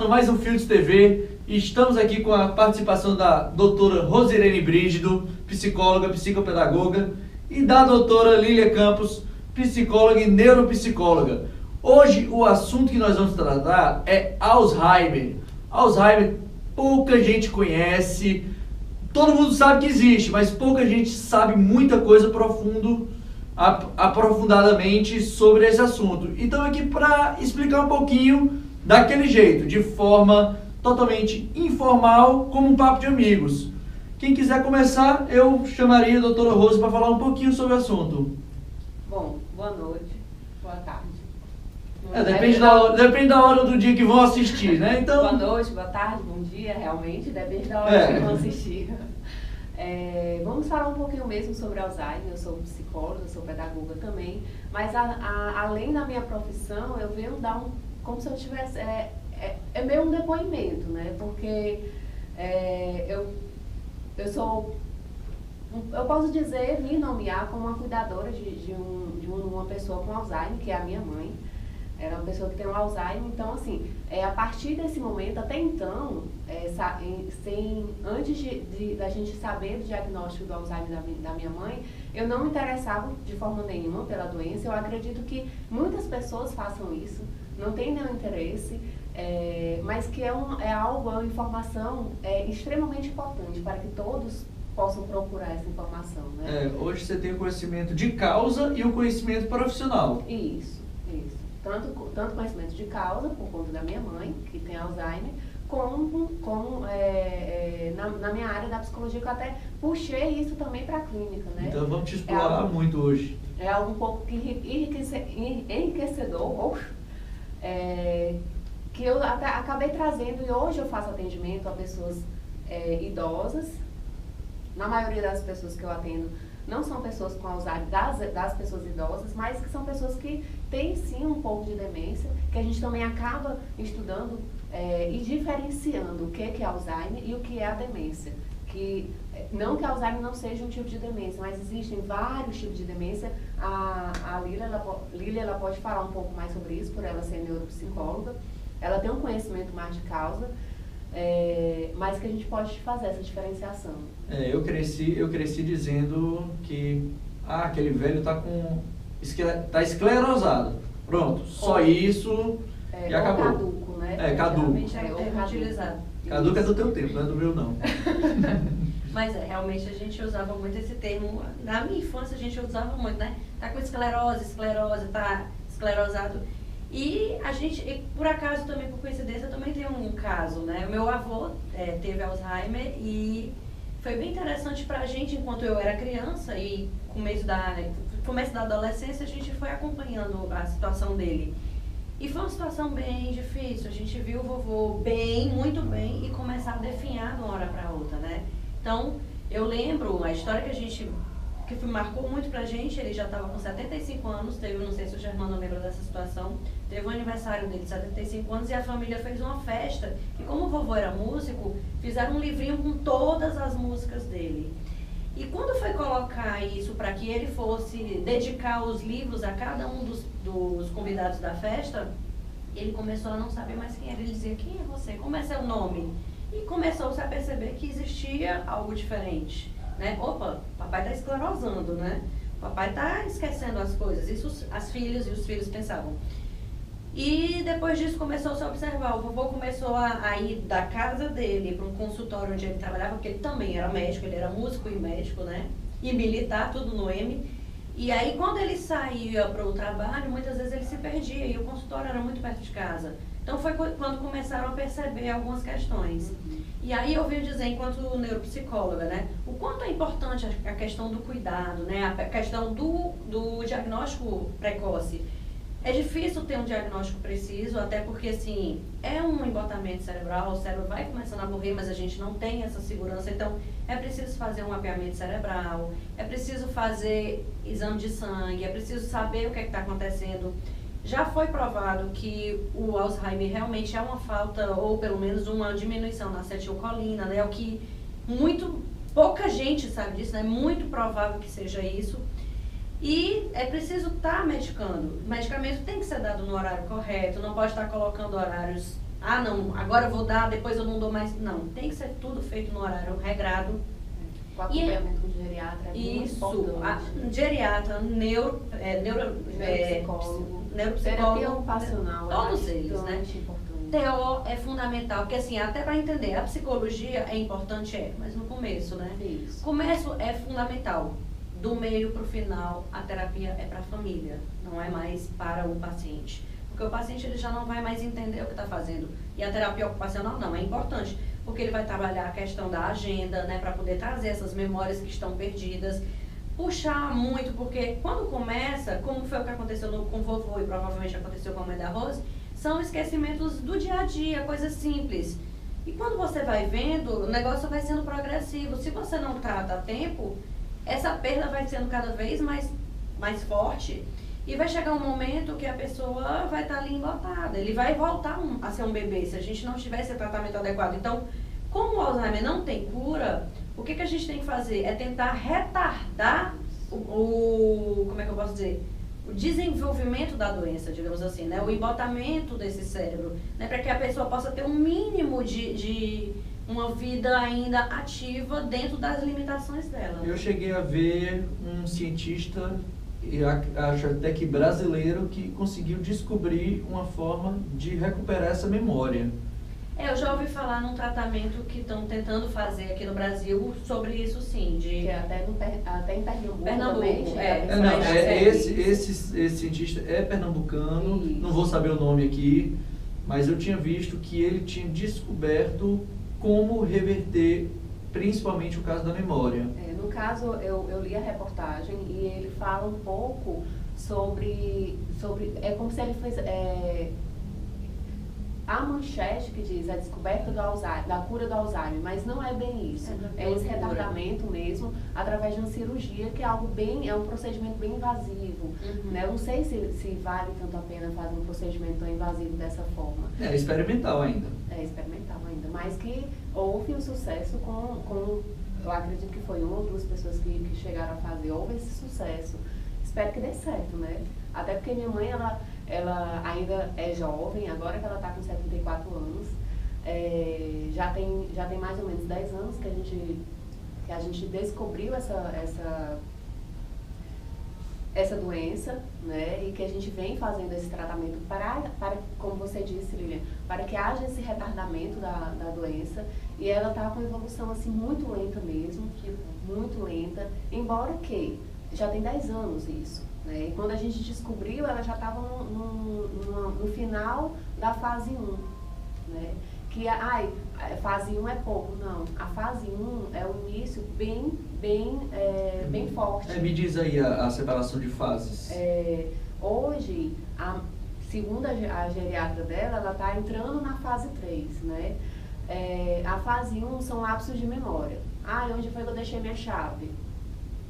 começando mais um Fields TV e estamos aqui com a participação da doutora Rosirene Brígido, psicóloga, psicopedagoga, e da doutora Lília Campos, psicóloga e neuropsicóloga. Hoje o assunto que nós vamos tratar é Alzheimer. Alzheimer pouca gente conhece, todo mundo sabe que existe, mas pouca gente sabe muita coisa aprofundadamente sobre esse assunto. Então aqui para explicar um pouquinho daquele jeito, de forma totalmente informal, como um papo de amigos. Quem quiser começar, eu chamaria a doutora Rose para falar um pouquinho sobre o assunto. Bom, boa noite, boa tarde. Depende da hora do dia que vão assistir, né? Então... Boa noite, boa tarde, bom dia, realmente, depende da hora que vão assistir. Vamos falar um pouquinho mesmo sobre Alzheimer. Eu sou psicóloga, eu sou pedagoga também, mas além da minha profissão, eu venho dar como se eu tivesse, é meio um depoimento, né? Porque eu posso dizer, me nomear como uma cuidadora de uma pessoa com Alzheimer, que é a minha mãe. Ela é uma pessoa que tem um Alzheimer, então assim, a partir desse momento, até então, antes da gente saber do diagnóstico do Alzheimer da minha mãe, eu não me interessava de forma nenhuma pela doença. Eu acredito que muitas pessoas façam isso, não tem nenhum interesse, mas que é uma informação extremamente importante para que todos possam procurar essa informação, né? Hoje você tem o conhecimento de causa e o conhecimento profissional. Isso. Tanto conhecimento de causa, por conta da minha mãe, que tem Alzheimer, como na minha área da psicologia, que eu até puxei isso também para a clínica, né? Então vamos te explorar muito hoje. É algo um pouco enriquecedor, que eu até acabei trazendo, e hoje eu faço atendimento a pessoas idosas. Na maioria das pessoas que eu atendo não são pessoas com Alzheimer, das pessoas idosas, mas que são pessoas que têm sim um pouco de demência, que a gente também acaba estudando e diferenciando o que é Alzheimer e o que é a demência. Não que Alzheimer não seja um tipo de demência, mas existem vários tipos de demência. A Lília ela pode falar um pouco mais sobre isso, por ela ser neuropsicóloga. Ela tem um conhecimento mais de causa, mas que a gente pode fazer essa diferenciação. Eu cresci dizendo que aquele velho tá esclerosado. Pronto, só isso e acabou. Caduco, né? Caduco. Realmente é o termo utilizado. Caduco é do teu tempo, não é do meu não. Mas realmente a gente usava muito esse termo. Na minha infância a gente usava muito, né? Tá com esclerose, tá esclerosado. E a gente, por acaso também, por coincidência, também tem um caso, né? Meu avô teve Alzheimer e foi bem interessante pra gente, enquanto eu era criança e começo da adolescência, a gente foi acompanhando a situação dele. E foi uma situação bem difícil. A gente viu o vovô muito bem, e começar a definhar de uma hora para outra, né? Então, eu lembro a história que marcou muito pra gente. Ele já estava com 75 anos, não sei se o Germano lembra dessa situação, teve um aniversário dele de 75 anos e a família fez uma festa, e como o vovô era músico, fizeram um livrinho com todas as músicas dele. E quando foi colocar isso para que ele fosse dedicar os livros a cada um dos convidados da festa, ele começou a não saber mais quem era. Ele dizia: quem é você? Como é seu nome? E começou-se a perceber que existia algo diferente, né? Opa, papai está esclerosando, né? Papai está esquecendo as coisas. Isso as filhas e os filhos pensavam. E depois disso começou-se a observar. O vovô começou a ir da casa dele para um consultório onde ele trabalhava, porque ele também era médico, ele era músico e médico, né? E militar, tudo no M. E aí quando ele saía para o trabalho, muitas vezes ele se perdia, e o consultório era muito perto de casa. Então foi quando começaram a perceber algumas questões. E aí eu venho dizer, enquanto neuropsicóloga, né, o quanto é importante a questão do cuidado, né, a questão do diagnóstico precoce. É difícil ter um diagnóstico preciso, até porque, assim, é um embotamento cerebral, o cérebro vai começando a morrer, mas a gente não tem essa segurança. Então, é preciso fazer um mapeamento cerebral, é preciso fazer exame de sangue, é preciso saber o que está acontecendo. Já foi provado que o Alzheimer realmente é uma falta, ou pelo menos uma diminuição na acetilcolina, né? O que pouca gente sabe disso, né? É muito provável que seja isso. E é preciso estar medicando. O medicamento tem que ser dado no horário correto, não pode estar colocando horários ah, não, agora eu vou dar, depois eu não dou mais. Não, tem que ser tudo feito no horário regrado. O acompanhamento com o geriatra é muito Isso, importante. geriatra, Neuropsicólogo, terapia ocupacional, todos eles, né? Importante. TO é fundamental, porque assim, até para entender, a psicologia é importante, mas no começo, né? Isso. Começo é fundamental. Do meio para o final, a terapia é para a família, não é mais para o paciente. Porque o paciente ele já não vai mais entender o que está fazendo. E a terapia ocupacional não, é importante, porque ele vai trabalhar a questão da agenda, né, para poder trazer essas memórias que estão perdidas. Puxar muito, porque quando começa, como foi o que aconteceu com o vovô e provavelmente aconteceu com a mãe da Rose, são esquecimentos do dia a dia, coisas simples. E quando você vai vendo, o negócio vai sendo progressivo. Se você não trata a tempo, essa perda vai sendo cada vez mais forte e vai chegar um momento que a pessoa vai estar ali embotada. Ele vai voltar a ser um bebê se a gente não tiver esse tratamento adequado. Então, como o Alzheimer não tem cura, o que a gente tem que fazer? É tentar retardar como é que eu posso dizer? O desenvolvimento da doença, digamos assim, né? O embotamento desse cérebro, né? Para que a pessoa possa ter um mínimo de uma vida ainda ativa dentro das limitações dela. Eu cheguei a ver um cientista, acho até que brasileiro, que conseguiu descobrir uma forma de recuperar essa memória. Eu já ouvi falar num tratamento que estão tentando fazer aqui no Brasil sobre isso, sim. Que é até em Pernambuco também. Esse cientista é pernambucano, isso. Não vou saber o nome aqui, mas eu tinha visto que ele tinha descoberto como reverter principalmente o caso da memória. No caso, eu li a reportagem e ele fala um pouco sobre é como se ele fez... a manchete que diz a descoberta do Alzheimer, da cura do Alzheimer, mas não é bem isso. É esse retardamento mesmo, através de uma cirurgia, que é algo é um procedimento bem invasivo. Né? Eu não sei se vale tanto a pena fazer um procedimento tão invasivo dessa forma. É experimental ainda. É experimental ainda, mas que houve um sucesso eu acredito que foi uma ou duas pessoas que chegaram a fazer, houve esse sucesso. Espero que dê certo, né? Até porque minha mãe, ela ainda é jovem, agora que ela está com 74 anos, já tem mais ou menos 10 anos que a gente descobriu essa doença, né, e que a gente vem fazendo esse tratamento para como você disse, Lilian, para que haja esse retardamento da doença, e ela está com evolução assim muito lenta mesmo, muito lenta, embora que já tem 10 anos isso. Né? E quando a gente descobriu, ela já estava no final da fase 1. Né? Que fase 1 é pouco. Não, a fase 1 é o início bem forte. Me diz aí a separação de fases. Hoje, segundo a geriatra dela, ela está entrando na fase 3. Né? A fase 1 são lapsos de memória. Onde foi que eu deixei minha chave?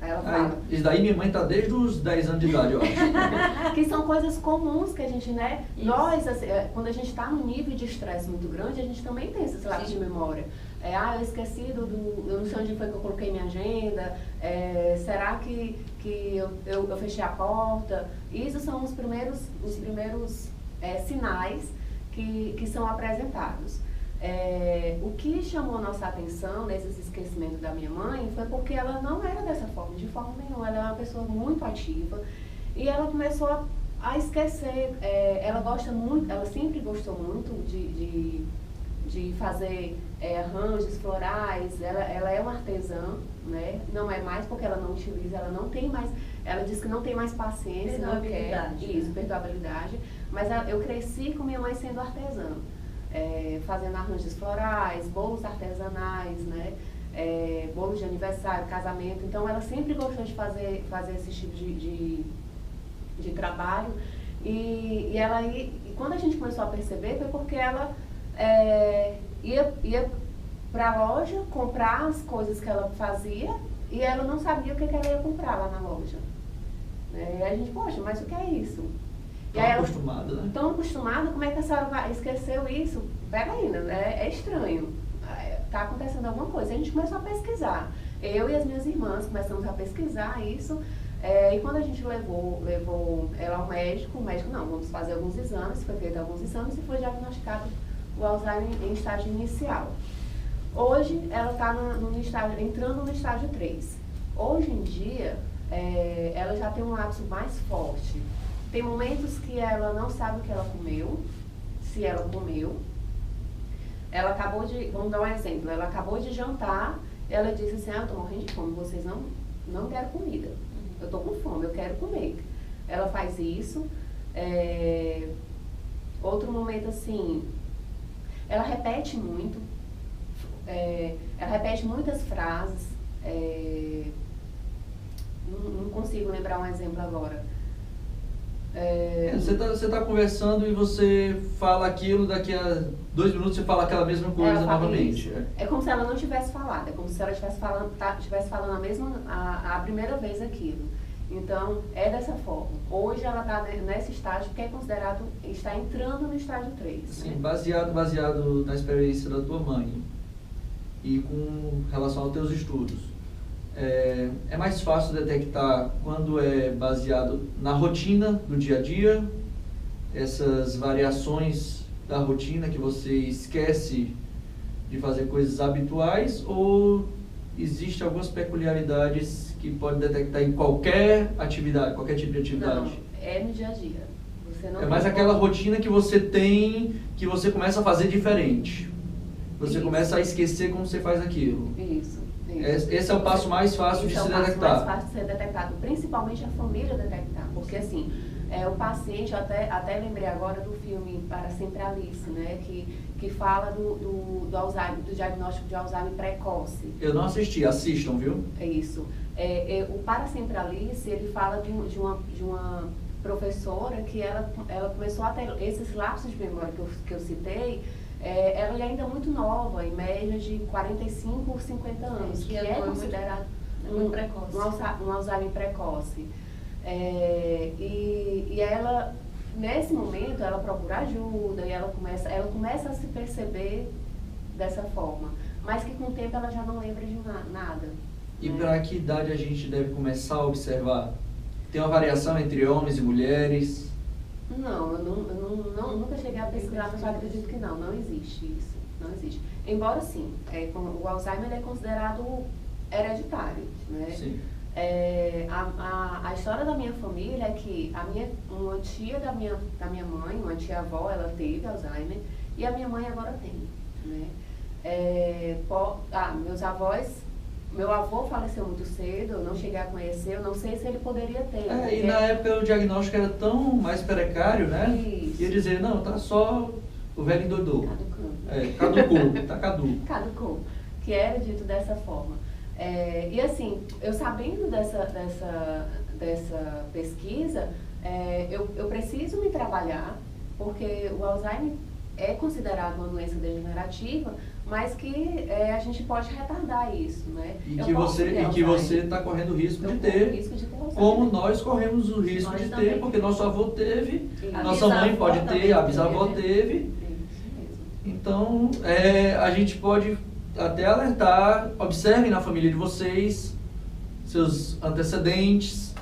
Aí ela fala. Isso daí minha mãe tá desde os 10 anos de idade, eu acho. Que são coisas comuns que a gente, né? Isso. Nós, assim, quando a gente está num nível de estresse muito grande, a gente também tem esses lapsos de memória. Eu esqueci eu não sei onde foi que eu coloquei minha agenda, será que eu fechei a porta? Isso são os primeiros sinais que são apresentados. O que chamou a nossa atenção nesses esquecimentos da minha mãe foi porque ela não era dessa forma, de forma nenhuma. Ela é uma pessoa muito ativa e ela começou a esquecer. Ela sempre gostou muito de fazer arranjos florais. Ela é uma artesã, né? Não é mais porque ela não utiliza, ela não tem mais. Ela diz que não tem mais paciência, não quer. Isso, perdoabilidade. Mas eu cresci com minha mãe sendo artesã. Fazendo arranjos florais, bolos artesanais, né? Bolos de aniversário, casamento. Então, ela sempre gostou de fazer esse tipo de trabalho. E quando a gente começou a perceber, foi porque ela ia para a loja comprar as coisas que ela fazia e ela não sabia o que ela ia comprar lá na loja. E a gente, poxa, mas o que é isso? Tão acostumada, né? Tão acostumada, como é que a senhora esqueceu isso? Pega aí, né? É estranho. Está acontecendo alguma coisa. A gente começou a pesquisar. Eu e as minhas irmãs começamos a pesquisar isso. E quando a gente levou ela ao médico, o médico, não, vamos fazer alguns exames, foi feito alguns exames e foi diagnosticado o Alzheimer em estágio inicial. Hoje, ela está entrando no estágio 3. Hoje em dia, ela já tem um lapso mais forte. Tem momentos que ela não sabe o que ela comeu, se ela comeu. Ela acabou de, vamos dar um exemplo, ela acabou de jantar, ela disse assim, eu estou morrendo de fome, vocês não querem comida. Eu estou com fome, eu quero comer. Ela faz isso. Outro momento assim, ela repete muito, ela repete muitas frases, não consigo lembrar um exemplo agora. Você tá conversando e você fala aquilo, daqui a 2 minutos você fala aquela mesma coisa novamente. É como se ela não tivesse falado, é como se ela estivesse falando a primeira vez aquilo. Então, é dessa forma. Hoje ela está nesse estágio que é considerado, está entrando no estágio 3. Sim, né? baseado na experiência da tua mãe e com relação aos teus estudos. É mais fácil detectar quando é baseado na rotina do dia a dia, essas variações da rotina que você esquece de fazer coisas habituais, ou existe algumas peculiaridades que pode detectar em qualquer atividade, qualquer tipo de atividade? Não, é no dia a dia. Você não mais aquela rotina que você tem, que você começa a fazer diferente. Você Isso. começa a esquecer como você faz aquilo. Isso. Esse é o passo mais fácil de se detectar. Esse é o passo mais fácil de ser detectado, principalmente a família detectar, porque assim, o paciente, eu até lembrei agora do filme Para Sempre Alice, né, que fala do Alzheimer, do diagnóstico de Alzheimer precoce. Eu não assisti, assistam, viu? É isso. O Para Sempre Alice, ele fala de uma professora que ela começou a ter esses lapsos de memória que eu citei. Ela é ainda muito nova, em média de 45 ou 50 anos, que é considerado muito precoce. Um Alzheimer precoce. E ela, nesse momento, ela procura ajuda e ela começa a se perceber dessa forma, mas que com o tempo ela já não lembra de nada. E para que idade a gente deve começar a observar? Tem uma variação entre homens e mulheres? Não, eu nunca cheguei a pesquisar, mas eu acredito que não existe isso, não existe. Embora sim, o Alzheimer é considerado hereditário, né? Sim. A história da minha família é que uma tia da minha mãe, uma tia-avó, ela teve Alzheimer e a minha mãe agora tem, né? Meus avós, meu avô faleceu muito cedo, eu não cheguei a conhecer, eu não sei se ele poderia ter. E na época o diagnóstico era tão mais precário, né? Isso. Ia dizer, não, tá só o velho endoidou. Caducou. Tá caduco. Caducou, que era dito dessa forma. E assim, eu sabendo dessa pesquisa, eu preciso me trabalhar, porque o Alzheimer é considerado uma doença degenerativa, mas que a gente pode retardar isso, né? E que você está correndo o risco de ter, como nós corremos o risco de ter, porque nosso avô teve, nossa mãe pode ter, a bisavó teve. Então, a gente pode até alertar, observem na família de vocês, seus antecedentes,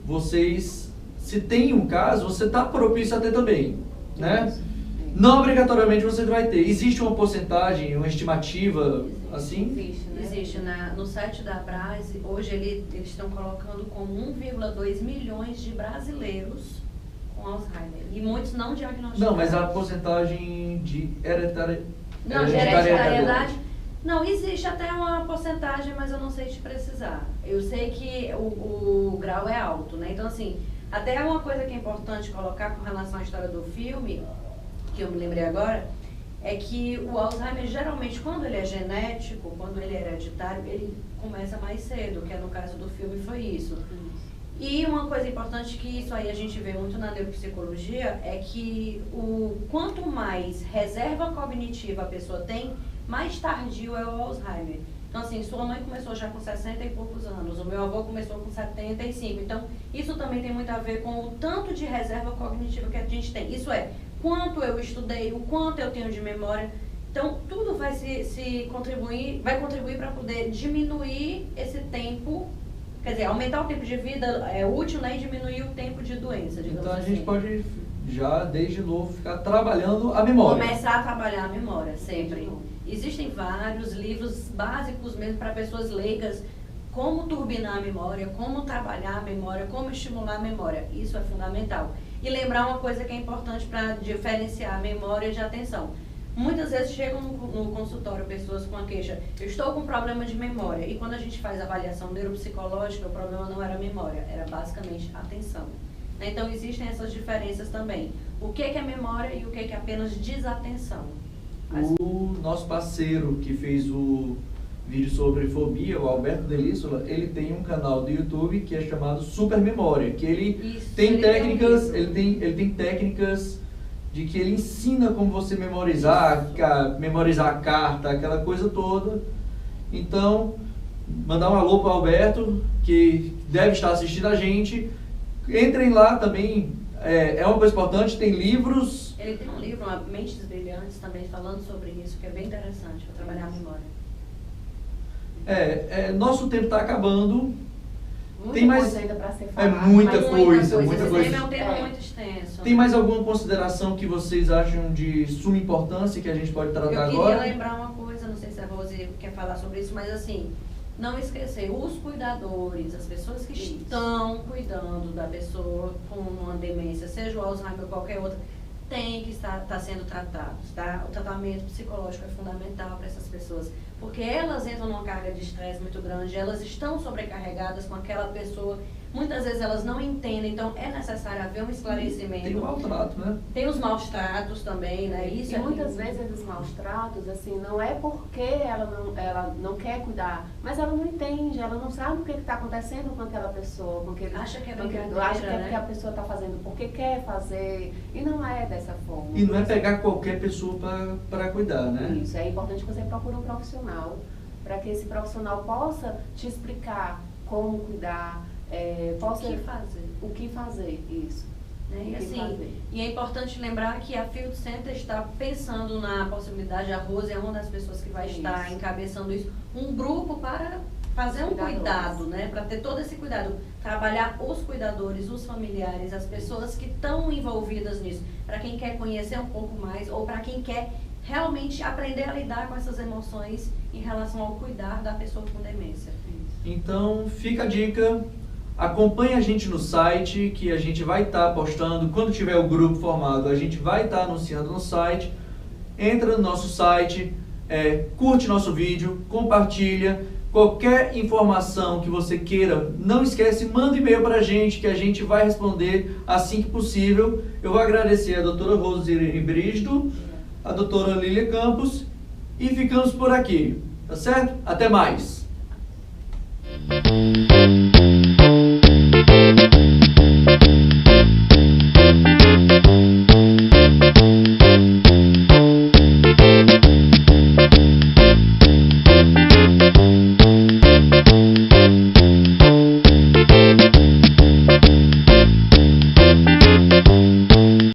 vocês, se tem um caso, você está propício a ter também, né? Não obrigatoriamente você vai ter. Existe uma porcentagem, uma estimativa, assim? Existe, né? Existe. No site da Brase, hoje eles estão colocando como 1,2 milhões de brasileiros com Alzheimer. E muitos não diagnosticados. Não, mas a porcentagem de hereditariedade... Não, de hereditariedade... Não, existe até uma porcentagem, mas eu não sei te precisar. Eu sei que o grau é alto, né? Então, assim, até uma coisa que é importante colocar com relação à história do filme, que eu me lembrei agora, é que o Alzheimer, geralmente, quando ele é genético, quando ele é hereditário, ele começa mais cedo, que no caso do filme foi isso. E uma coisa importante, que isso aí a gente vê muito na neuropsicologia, é que quanto mais reserva cognitiva a pessoa tem, mais tardio é o Alzheimer. Então, assim, sua mãe começou já com 60 e poucos anos, o meu avô começou com 75. Então, isso também tem muito a ver com o tanto de reserva cognitiva que a gente tem. Isso é, quanto eu estudei, o quanto eu tenho de memória. Então, tudo vai vai contribuir para poder diminuir esse tempo, quer dizer, aumentar o tempo de vida útil, né, e diminuir o tempo de doença, digamos então, a assim. gente pode já desde novo ficar trabalhando a memória. Começar a trabalhar a memória, sempre. Existem vários livros básicos mesmo para pessoas leigas, como turbinar a memória, como trabalhar a memória, como estimular a memória. Isso é fundamental. E lembrar uma coisa que é importante para diferenciar a memória de atenção. Muitas vezes chegam no consultório pessoas com a queixa, eu estou com problema de memória. E quando a gente faz a avaliação neuropsicológica, o problema não era memória, era basicamente atenção. Então existem essas diferenças também. O que é memória e o que é apenas desatenção. O nosso parceiro que fez o vídeo sobre fobia, o Alberto Delíssola, ele tem um canal do YouTube que é chamado Super Memória, que ele tem técnicas, ele tem técnicas de que ele ensina como você memorizar a carta, aquela coisa toda. Então, mandar um alô para o Alberto, que deve estar assistindo a gente. Entrem lá também, é uma coisa importante, tem livros. Ele tem um livro, Mentes Brilhantes, também falando sobre isso, que é bem interessante para trabalhar a memória. Nosso tempo está acabando. Tem mais coisa ainda para ser falado. Muita coisa. Esse tema é um tema muito extenso. Tem mais alguma consideração que vocês acham de suma importância que a gente pode tratar agora? Eu queria lembrar uma coisa, não sei se a Rose quer falar sobre isso, mas assim, não esquecer, os cuidadores, as pessoas que estão cuidando da pessoa com uma demência, seja o Alzheimer ou qualquer outra, tem que estar sendo tratados, tá? O tratamento psicológico é fundamental para essas pessoas, porque elas entram numa carga de estresse muito grande, elas estão sobrecarregadas com aquela pessoa, muitas vezes elas não entendem, então é necessário haver um esclarecimento. Tem o maltrato, né? Tem os maus tratos também, né? Isso e muitas vezes os maus tratos, assim, não é porque ela não quer cuidar, mas ela não entende, ela não sabe o que está acontecendo com aquela pessoa, acha que é porque a pessoa está fazendo porque quer fazer, e não é dessa forma. E não é pegar qualquer pessoa para cuidar, né? Isso, é importante que você procure um profissional, para que esse profissional possa te explicar como cuidar, o que fazer, isso. E, assim, e é importante lembrar que a Field Center está pensando na possibilidade, a Rose é uma das pessoas que vai estar encabeçando isso, um grupo para fazer um cuidado, né? Para ter todo esse cuidado, trabalhar os cuidadores, os familiares, as pessoas que estão envolvidas nisso, para quem quer conhecer um pouco mais ou para quem quer realmente aprender a lidar com essas emoções em relação ao cuidar da pessoa com demência. Então, fica a dica. Acompanhe a gente no site, que a gente vai estar postando, quando tiver o grupo formado, a gente vai estar anunciando no site. Entra no nosso site, curte nosso vídeo, compartilha. Qualquer informação que você queira, não esquece, manda e-mail para a gente, que a gente vai responder assim que possível. Eu vou agradecer a doutora Rosirene Brígido, a doutora Lília Campos, e ficamos por aqui, tá certo? Até mais!